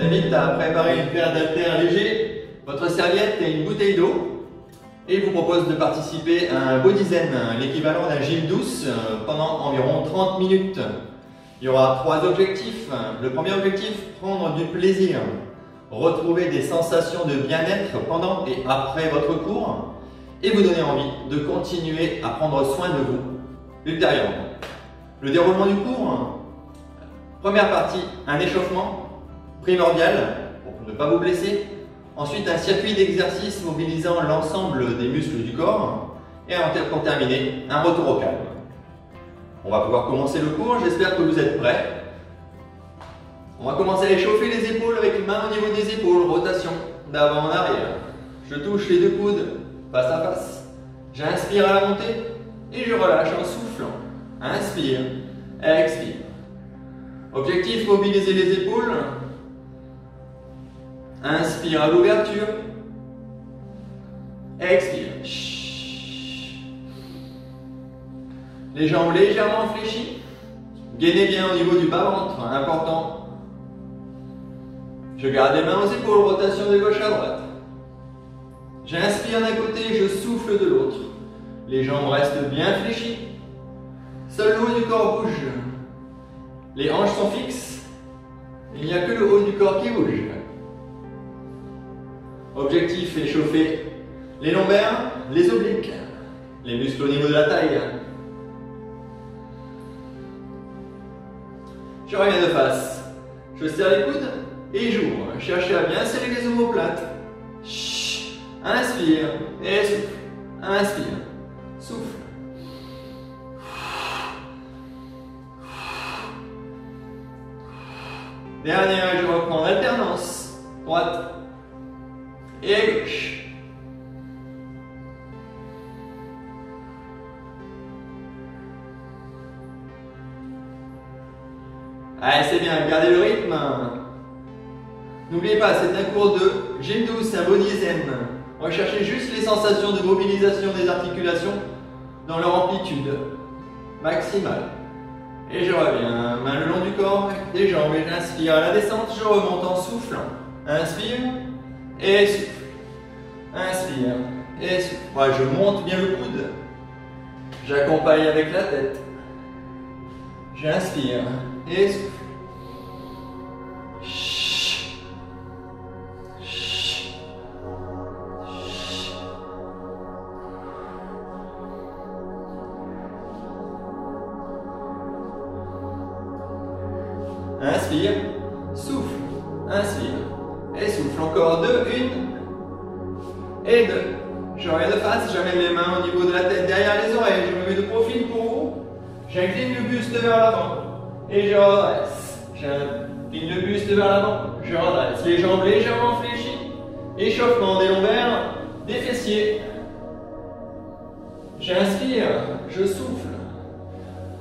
invite à préparer une paire d'haltères légers, votre serviette et une bouteille d'eau. Et vous propose de participer à un Bodyzen, l'équivalent d'un gym douce, pendant environ 30 minutes. Il y aura 3 objectifs. Le premier objectif, prendre du plaisir. Retrouver des sensations de bien-être pendant et après votre cours. Et vous donner envie de continuer à prendre soin de vous ultérieurement. Le déroulement du cours. Première partie, un échauffement primordial pour ne pas vous blesser. Ensuite, un circuit d'exercice mobilisant l'ensemble des muscles du corps. Et pour terminer, un retour au calme. On va pouvoir commencer le cours, j'espère que vous êtes prêts. On va commencer à échauffer les épaules avec main au niveau des épaules, rotation d'avant en arrière. Je touche les deux coudes face à face. J'inspire à la montée et je relâche en soufflant. Inspire, expire. Objectif, mobiliser les épaules. Inspire à l'ouverture. Expire. Les jambes légèrement fléchies. Gainez bien au niveau du bas-ventre, important. Je garde les mains aux épaules, rotation de gauche à droite. J'inspire d'un côté, je souffle de l'autre. Les jambes restent bien fléchies. Seul le haut du corps bouge. Les hanches sont fixes. Il n'y a que le haut du corps qui bouge. Objectif, échauffer les lombaires, les obliques, les muscles au niveau de la taille. Je reviens de face. Je serre les coudes et j'ouvre. Cherchez à bien serrer les omoplates. Inspire et souffle. Inspire, souffle. Dernière, je reprends en alternance. Droite et gauche. Allez, c'est bien, gardez le rythme. N'oubliez pas, c'est un cours de gym douce, un Bodyzen. Recherchez juste les sensations de mobilisation des articulations dans leur amplitude maximale. Et je reviens, main le long du corps, des jambes, et j'inspire à la descente, je remonte en soufflant. Inspire et souffle. Inspire et souffle. Ouais, je monte bien le coude. J'accompagne avec la tête. J'inspire et souffle. Inspire, souffle, inspire et souffle. Encore 2, 1 et 2. Je reviens de face, j'amène les mains au niveau de la tête derrière les oreilles. Je me mets de profil pour vous. J'incline le buste vers l'avant et je redresse. J'incline le buste vers l'avant, je redresse. Les jambes légèrement fléchies. Échauffement des lombaires, des fessiers. J'inspire, je souffle.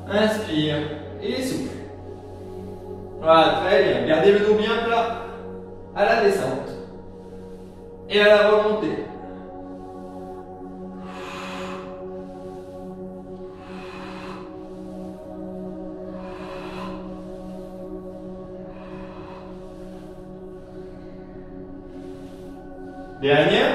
Inspire et souffle. Voilà, très bien. Gardez le dos bien plat à la descente et à la remontée. Dernière.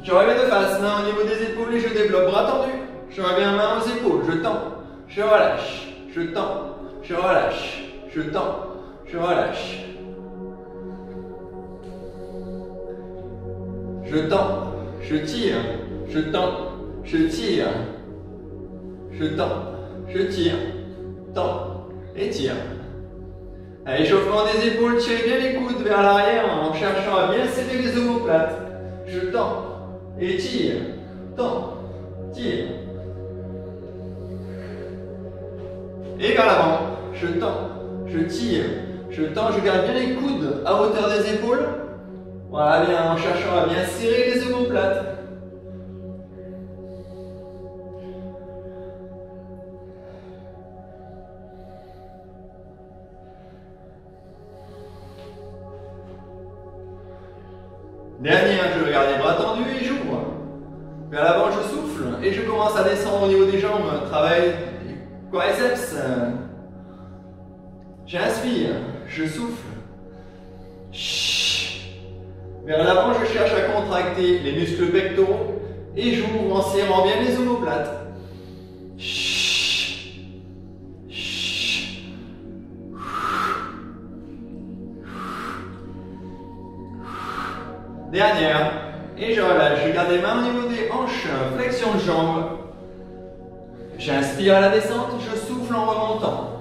Je reviens de face, main au niveau des épaules et je développe, bras tendus. Je reviens main aux épaules, je tends, je relâche, je tends, je relâche. Je tends, je relâche. Je tends, je tire, je tends, je tire. Je tends, je tire, tends et tire. À échauffement des épaules, tirez bien les coudes vers l'arrière en cherchant à bien serrer les omoplates. Je tends et tire, tends, tire. Et vers l'avant, je tends. Je tire, je tends, je garde bien les coudes à hauteur des épaules. Voilà, bien, en cherchant à bien serrer les omoplates. Dernière, je garde les bras tendus et j'ouvre. Vers l'avant, je souffle et je commence à descendre au niveau des jambes. Travail quadriceps. J'inspire, je souffle. Vers l'avant, je cherche à contracter les muscles pectoraux et j'ouvre en serrant bien les omoplates. Dernière. Et je relâche. Je garde les mains au niveau des hanches. Flexion de jambes. J'inspire à la descente. Je souffle en remontant.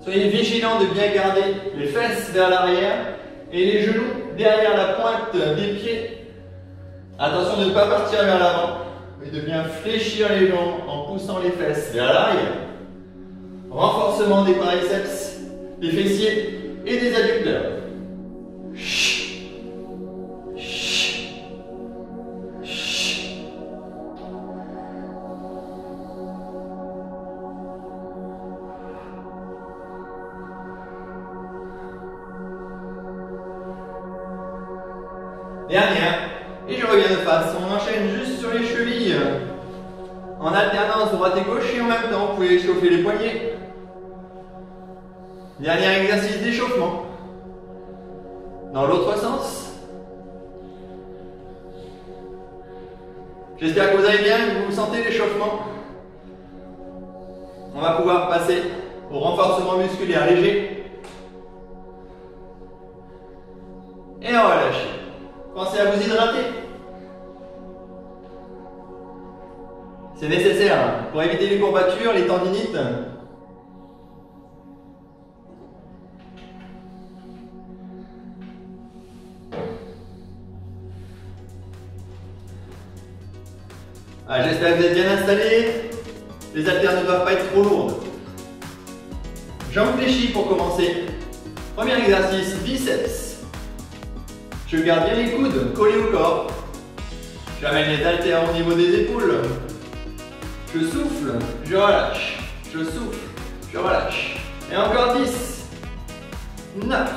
Soyez vigilants de bien garder les fesses vers l'arrière et les genoux derrière la pointe des pieds. Attention de ne pas partir vers l'avant, mais de bien fléchir les jambes en poussant les fesses vers l'arrière. Renforcement des quadriceps, des fessiers et des adducteurs. Dernière. Et je reviens de face. On enchaîne juste sur les chevilles. En alternance droite et gauche et en même temps, vous pouvez chauffer les poignets. Dernier exercice d'échauffement. Dans l'autre sens. J'espère que vous allez bien, que vous sentez l'échauffement. On va pouvoir passer au renforcement musculaire léger. Et on relâche. Pensez à vous hydrater. C'est nécessaire pour éviter les courbatures, les tendinites. J'espère que vous êtes bien installés. Les haltères ne doivent pas être trop lourdes. Jambes fléchies pour commencer. Premier exercice, biceps. Je garde bien les coudes collés au corps. J'amène les haltères au niveau des épaules. Je souffle, je relâche. Je souffle, je relâche. Et encore 10, 9,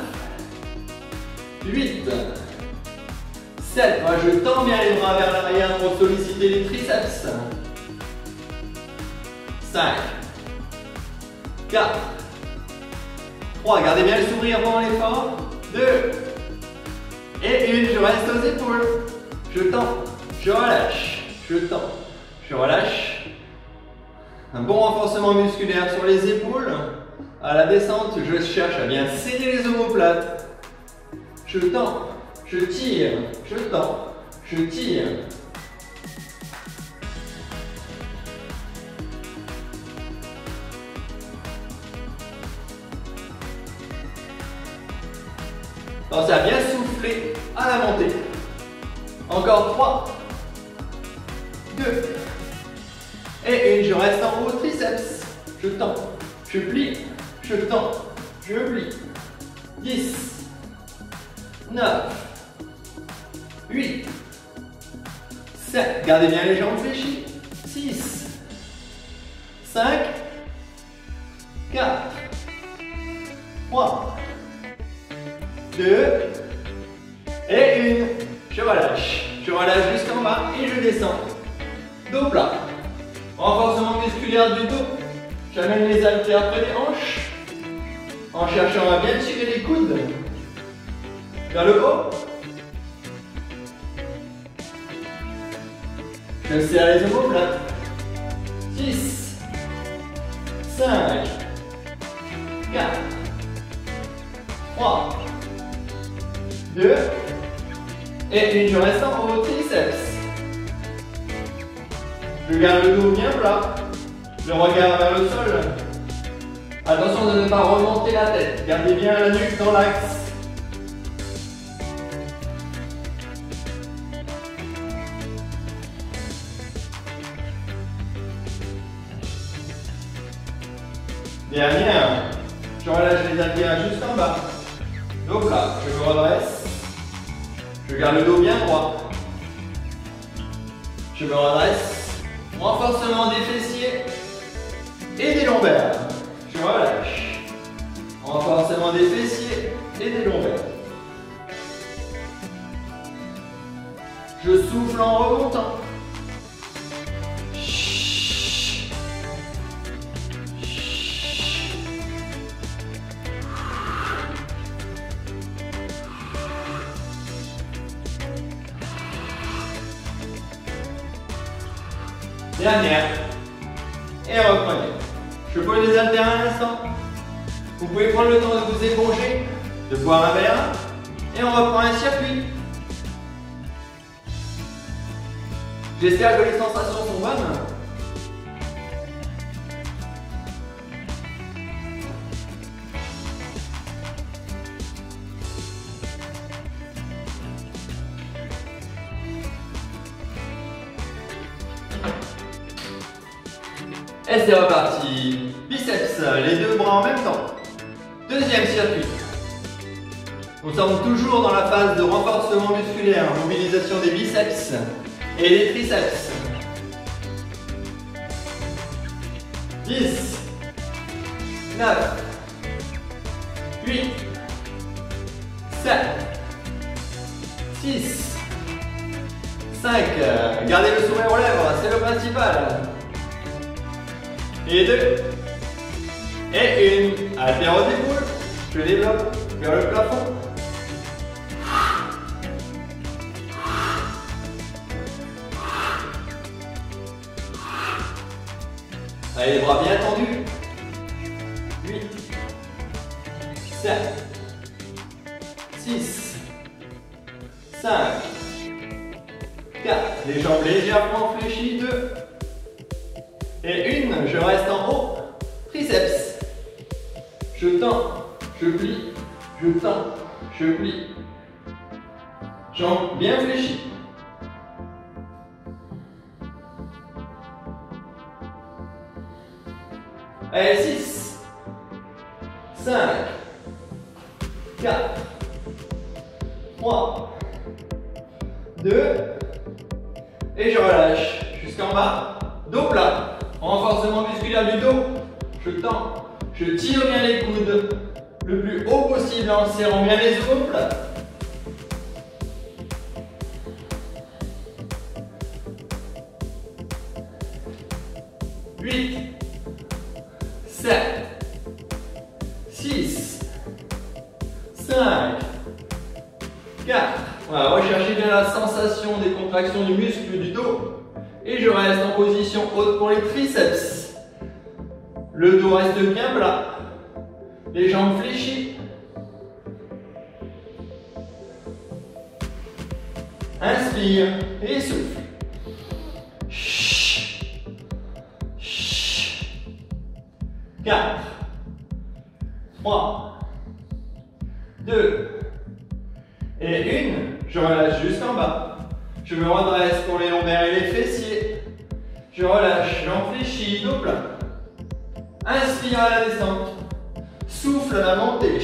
8, 7. Je tends bien les bras vers l'arrière pour solliciter les triceps. 5, 4, 3. Gardez bien le sourire pendant l'effort. 2, et 1. Je reste aux épaules. Je tends, je relâche. Je tends, je relâche. Un bon renforcement musculaire sur les épaules. À la descente, je cherche à bien serrer les omoplates. Je tends, je tire, je tends, je tire. Pensez à bien souffler à la montée. Encore 3, 2, et 1. Je reste en haut, triceps. Je tends, je plie, je tends, je plie. 10, 9, 8, 7. Gardez bien les jambes fléchies. 6, 5, 4, 3, 2 et 1. Je relâche. Je relâche jusqu'en bas et je descends. Dos plat. Renforcement musculaire du dos. J'amène les haltères près des hanches. En cherchant à bien tirer les coudes vers le haut. Je serre les omoplates. 6, 5, 4, 3, 2 et 1. Je reste en haut, triceps. Je garde le dos bien plat, le regard vers le sol. Attention de ne pas remonter la tête. Gardez bien la nuque dans l'axe. Dernière. Je relâche les haltères juste en bas. Dos plat. Je me redresse. Je garde le dos bien droit. Je me redresse. Renforcement des fessiers et des lombaires. Je relâche. Renforcement des fessiers et des lombaires. Je souffle en remontant. Dernière. Et reprenez. Je pose les haltères un instant. Vous pouvez prendre le temps de vous éponger, de boire un verre. Et on reprend un circuit. J'espère que les sensations sont bonnes. Et c'est reparti. Biceps, les deux bras en même temps. Deuxième circuit. Nous sommes toujours dans la phase de renforcement musculaire, mobilisation des biceps et des triceps. 10, 9, 8, 7, 6, 5. Gardez le sourire aux lèvres, c'est le principal. Et 2. Et 1. Haltère aux épaules. Je développe vers le plafond. Allez, les bras bien tendus. 8, 7, 6, 5, 4. Les jambes légèrement fléchies. 2. Et 1. Je reste en haut. Triceps. Je tends, je plie, je tends, je plie. Jambes bien fléchies. Allez, 6, 5, 4, 3, 2, et je relâche jusqu'en bas. Dos plat, renforcement musculaire du dos. Je tends, je tire bien les coudes le plus haut possible en serrant bien les épaules. 8, 7, 6, 5, 4. Voilà, recherchez bien la sensation des contractions du muscle du dos. Et je reste en position haute pour les triceps. Le dos reste bien plat. Les jambes fléchies. Inspire et souffle. 4, 3, 2, et 1. Je relâche jusqu'en bas. Je me redresse pour les lombaires et les fessiers. Je relâche, jambes fléchies, dos plat. Inspire à la descente. Souffle à la montée.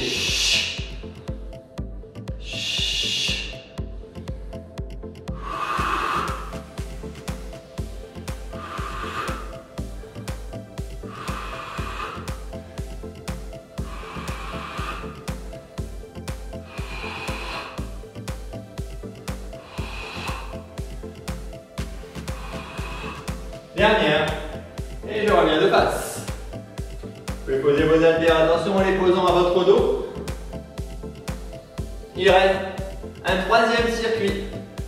Dernière. Et je reviens de face. Vous pouvez poser vos haltères, attention en les posant à votre dos. Il reste un troisième circuit.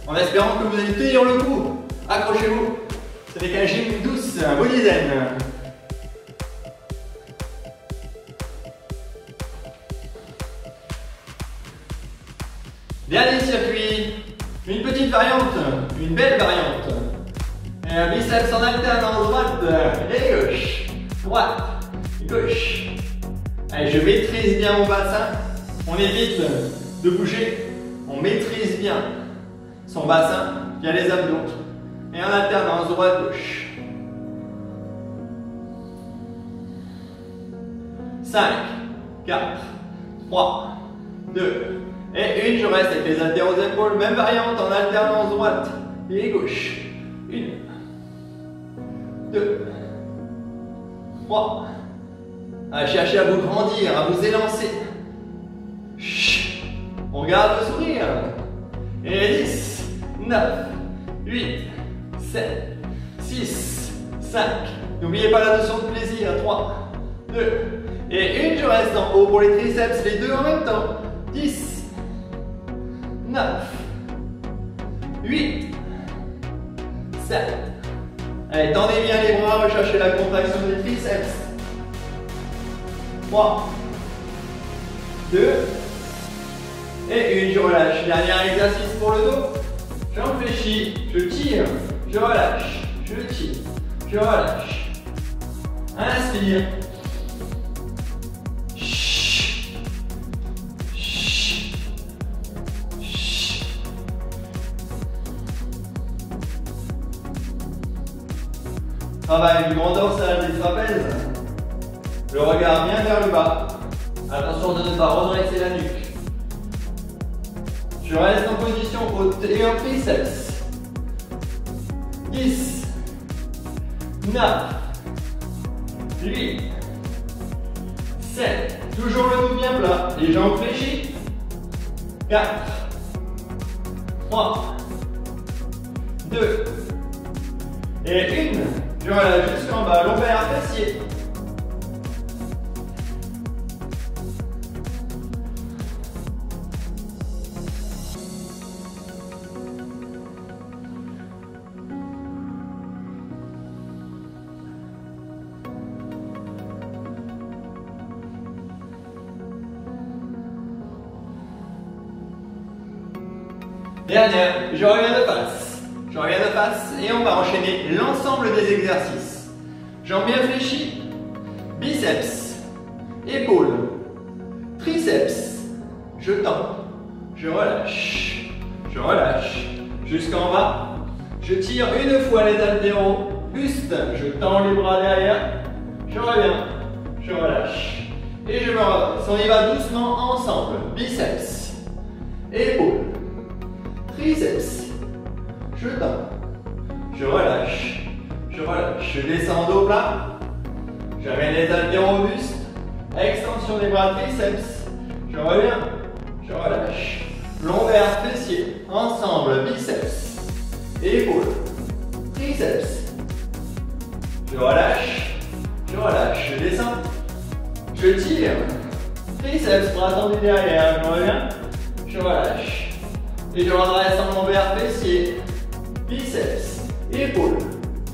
En espérant que vous allez tenir le coup. Accrochez-vous. Ce n'est qu'un gym douce, un body zen. Dernier circuit. Une petite variante, une belle variante. Et un biceps en alternance droite et gauche. Droite, gauche. Allez, je maîtrise bien mon bassin. On évite de bouger. On maîtrise bien son bassin via les abdos. Et en alternance droite-gauche. 5, 4, 3, 2, et 1. Je reste avec les haltères aux épaules. Même variante en alternance droite et gauche. 1, 2, 3. Allez, cherchez à vous grandir, à vous élancer. On garde le sourire. Et 10, 9, 8, 7, 6, 5. N'oubliez pas la notion de plaisir. 3, 2, et 1. Je reste en haut pour les triceps, les deux en même temps. 10, 9, 8, 7. Allez, tendez bien les bras, recherchez la contraction des triceps. 3, 2, et 1, je relâche. Dernier exercice pour le dos. J'enfléchis, je tire, je relâche, je tire, je relâche. Inspire. Travail du grand dorsal des trapèzes. Le regard bien vers le bas. Attention de ne pas redresser la nuque. Je reste en position haute et en triceps. 10, 9, 8, 7. Toujours le dos bien plat. Les jambes fléchies. 4, 3, 2, et 1. Je relâche jusqu'en bas, lombaire, fessier. Dernière, je reviens de face. Je reviens de face et on va enchaîner l'ensemble des exercices. Jambes bien fléchies, biceps, épaules, triceps. Je tends, je relâche, jusqu'en bas. Je tire une fois les haltéros, buste, je tends les bras derrière, je reviens, je relâche. Et je me redresse. On y va doucement ensemble. Biceps, épaules, triceps. Je tends, je relâche, je descends dos plat, j'amène les haltéros au buste, extension des bras triceps, je reviens, je relâche, lombaire fessier, ensemble biceps, épaules, triceps, je relâche, je descends, je tire, triceps, bras tendus derrière, je reviens, je relâche, et je redresse en lombaire fessier, biceps, épaules,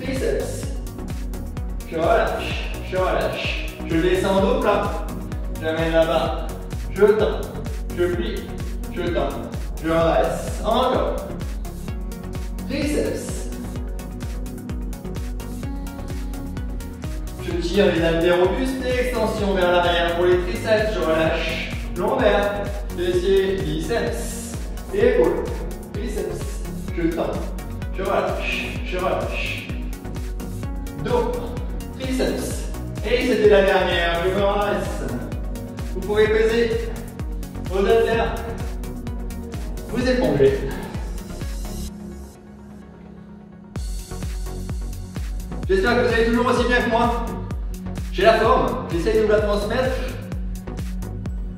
triceps. Je relâche, je descends dos plat. J'amène là-bas, je tends, je plie, je tends, je redresse. Encore. Triceps. Je tire les haltéros au buste et extension vers l'arrière pour les triceps. Je relâche. Lombaire, fessier, biceps, épaules, triceps. Je tends. Je relâche. Dos, triceps. Et c'était la dernière, je me redresse. Vous pouvez peser vos haltères. Vous épongez. J'espère que vous allez toujours aussi bien que moi. J'ai la forme, j'essaye de vous la transmettre.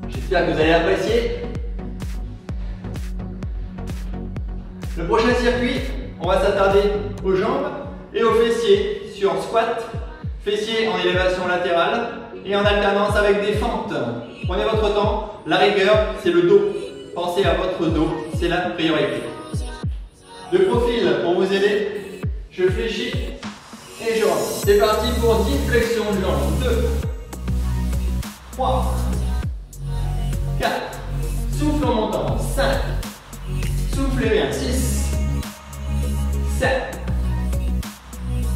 J'espère que vous allez apprécier. Le prochain circuit, on va s'attarder aux jambes et aux fessiers sur squat, fessiers en élévation latérale et en alternance avec des fentes. Prenez votre temps, la rigueur c'est le dos. Pensez à votre dos, c'est la priorité. De profil pour vous aider, je fléchis et je rentre. C'est parti pour 10 flexions de jambes. 2, 3, 4, souffle en montant, 5, soufflez bien, 6, 7,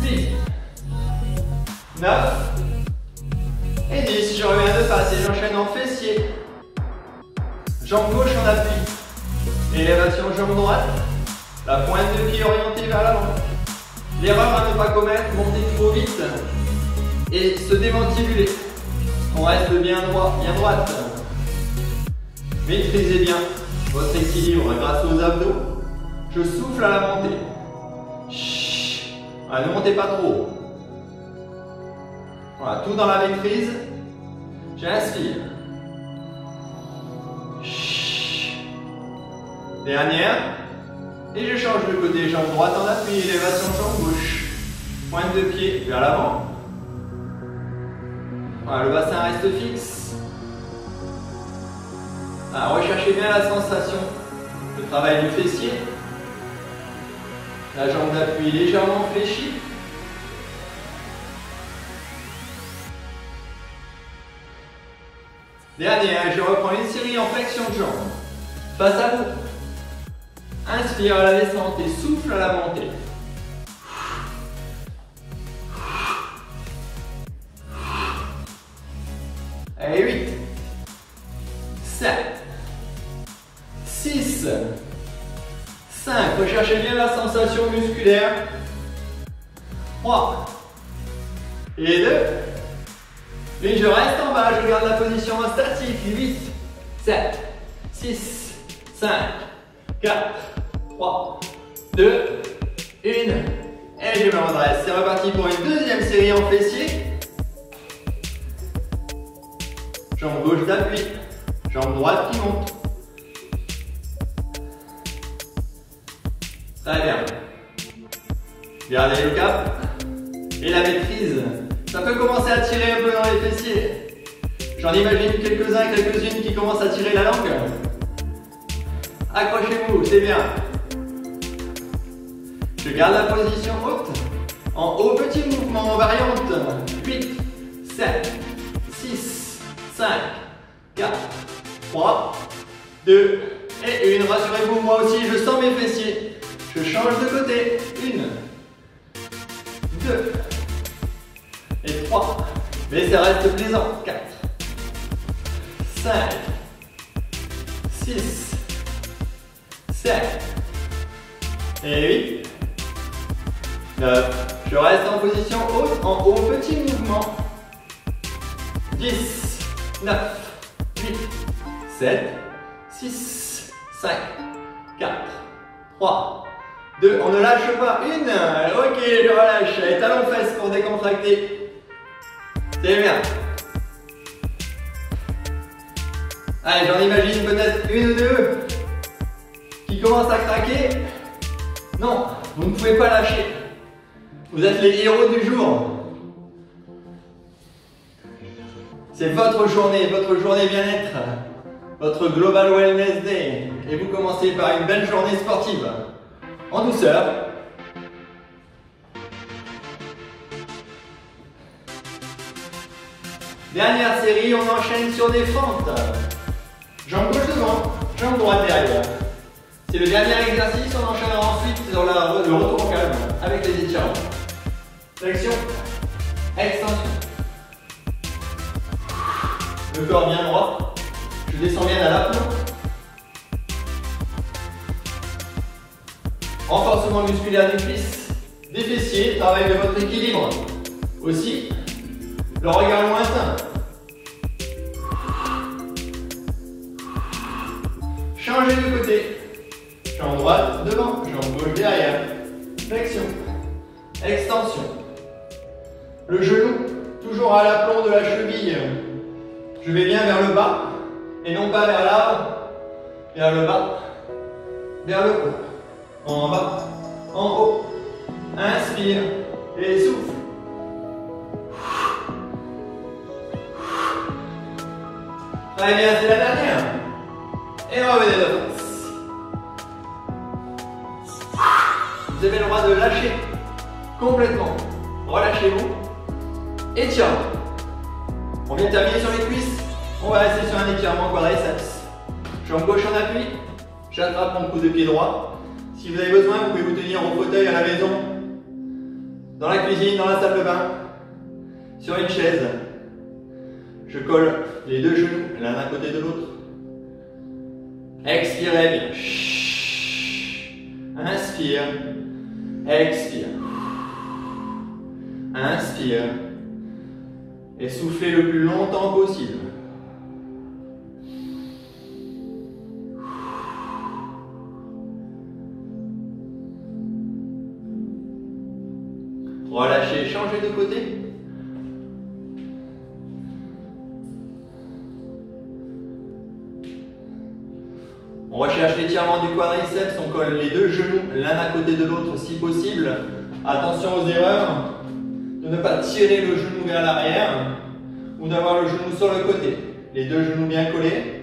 8, 9 et 10. Je reviens de face et j'enchaîne en fessier. Jambe gauche en appui. Élévation jambe droite. La pointe de pied orientée vers l'avant. L'erreur à ne pas commettre, monter trop vite et se démantibuler. On reste bien droit, bien droite. Maîtrisez bien votre équilibre grâce aux abdos. Je souffle à la montée. Chut. Voilà, ne montez pas trop. Voilà, tout dans la maîtrise. J'inspire. Chut. Dernière. Et je change de côté, jambe droite en appui, élévation jambe gauche. Pointe de pied vers l'avant. Voilà, le bassin reste fixe. Alors, recherchez bien la sensation. Le travail du fessier. La jambe d'appui légèrement fléchie. Dernier, je reprends une série en flexion de jambes. Face à vous. Inspire à la descente et souffle à la montée. Allez, 8, 7, 6, 5, recherchez bien la sensation musculaire. 3 et 2. Et je reste en bas, je garde la position statique. 8, 7, 6, 5, 4, 3, 2, 1. Et je me redresse. C'est reparti pour une deuxième série en fessier. Jambe gauche d'appui, jambe droite qui monte. Très bien. Gardez le cap et la maîtrise. Ça peut commencer à tirer un peu dans les fessiers. J'en imagine quelques-uns, quelques-unes qui commencent à tirer la langue. Accrochez-vous, c'est bien. Je garde la position haute. En haut, petit mouvement en variante. 8, 7, 6, 5, 4, 3, 2 et 1. Rassurez-vous, moi aussi, je sens mes fessiers. Je change de côté. 1, 2 et 3. Mais ça reste plaisant. 4, 5, 6, 7 et 8. 9. Je reste en position haute, en haut, petit mouvement. 10, 9, 8, 7, 6, 5, 4, 3, 2. On ne lâche pas. 1. Ok, je relâche. Et talons fesses pour décontracter. C'est bien. Allez, j'en imagine peut-être une ou deux qui commencent à craquer. Non, vous ne pouvez pas lâcher. Vous êtes les héros du jour. C'est votre journée bien-être, votre Global Wellness Day. Et vous commencez par une belle journée sportive. En douceur. Dernière série, on enchaîne sur des fentes. Jambe gauche devant, jambe droite derrière. C'est le dernier exercice, on enchaînera ensuite sur le retour au calme avec les étirements. Flexion, extension. Le corps bien droit. Je descends bien à l'aplomb. Renforcement musculaire des cuisses, des fessiers, travail de votre équilibre. Aussi, le regard lointain. Changez de côté. Jambe droite devant, jambe gauche derrière. Flexion, extension. Le genou, toujours à l'aplomb de la cheville. Je vais bien vers le bas, et non pas vers l'avant. Vers le bas, vers le haut. En bas, en haut. Inspire et souffle. Très bien, c'est la dernière. Et revenez de face. Vous avez le droit de lâcher complètement. Relâchez-vous. Étirement. On vient terminer sur les cuisses. On va rester sur un étirement quadriceps. Jambe gauche en appui. J'attrape mon coup de pied droit. Si vous avez besoin, vous pouvez vous tenir au fauteuil à la maison, dans la cuisine, dans la salle de bain, sur une chaise. Je colle les deux genoux l'un à côté de l'autre. Expirez bien. Inspire. Expire. Inspire. Et soufflez le plus longtemps possible. Relâchez, changez de côté. On recherche l'étirement du quadriceps, on colle les deux genoux l'un à côté de l'autre si possible. Attention aux erreurs, de ne pas tirer le genou vers l'arrière ou d'avoir le genou sur le côté. Les deux genoux bien collés.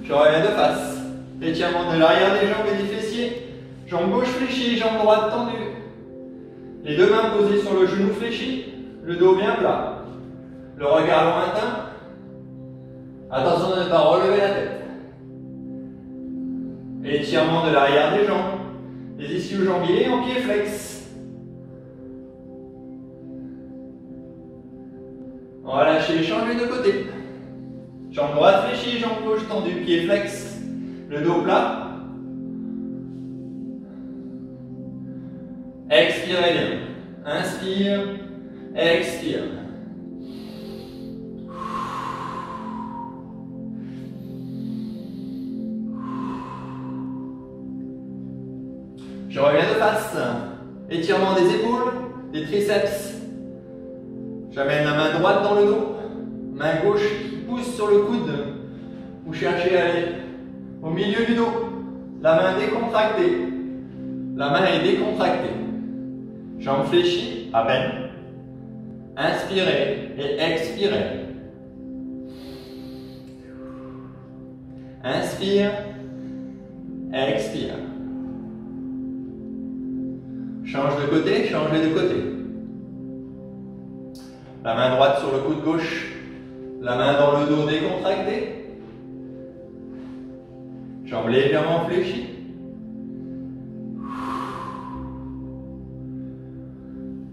Je reviens de face. Étirement de l'arrière des jambes et des fessiers. Jambe gauche fléchie, jambe droite tendue. Les deux mains posées sur le genou fléchi, le dos bien plat. Le regard lointain. Attention de ne pas relever la tête. Étirement de l'arrière des jambes. Les ischio-jambiers en pied flex. Relâchez, changez de côté. Jambe droite fléchie, jambe gauche tendue, pied flex. Le dos plat. Expirez bien. Inspire, expire. Je reviens de face. Étirement des épaules, des triceps. J'amène la main droite dans le dos. Main gauche qui pousse sur le coude. Vous cherchez à aller au milieu du dos. La main décontractée. La main est décontractée. Jambes fléchies, à peine. Inspirez et expirez. Inspire, expire. Change de côté, changez de côté. La main droite sur le coude gauche, la main dans le dos décontracté. Jambes légèrement fléchies.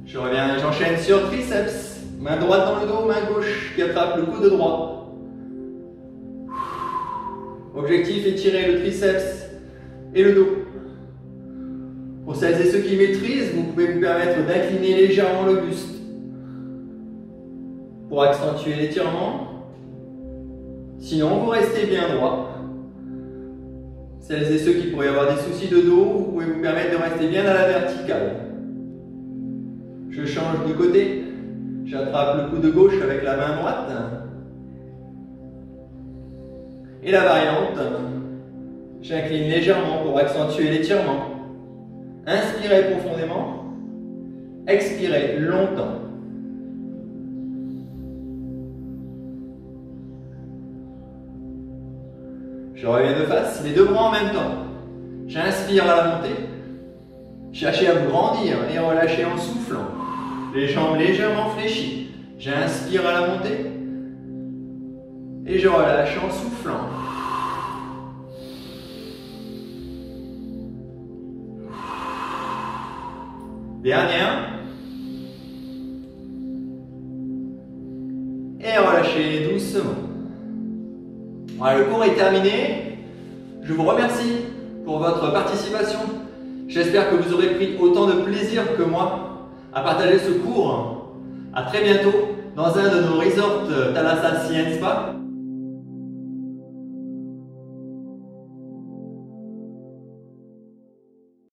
Je reviens, j'enchaîne sur triceps. Main droite dans le dos, main gauche qui attrape le coude droit. Objectif, étirer le triceps et le dos. Pour celles et ceux qui maîtrisent, vous pouvez vous permettre d'incliner légèrement le buste pour accentuer l'étirement. Sinon, vous restez bien droit. Celles et ceux qui pourraient avoir des soucis de dos, vous pouvez vous permettre de rester bien à la verticale. Je change de côté. J'attrape le coude gauche avec la main droite. Et la variante, j'incline légèrement pour accentuer l'étirement. Inspirez profondément. Expirez longtemps. Je reviens de face, les deux bras en même temps. J'inspire à la montée. Cherchez à vous grandir et relâchez en soufflant. Les jambes légèrement fléchies. J'inspire à la montée. Et je relâche en soufflant. Dernière. Et relâchez doucement. Voilà, le cours est terminé. Je vous remercie pour votre participation. J'espère que vous aurez pris autant de plaisir que moi à partager ce cours. À très bientôt dans un de nos resorts Thalassa Sea & Spa.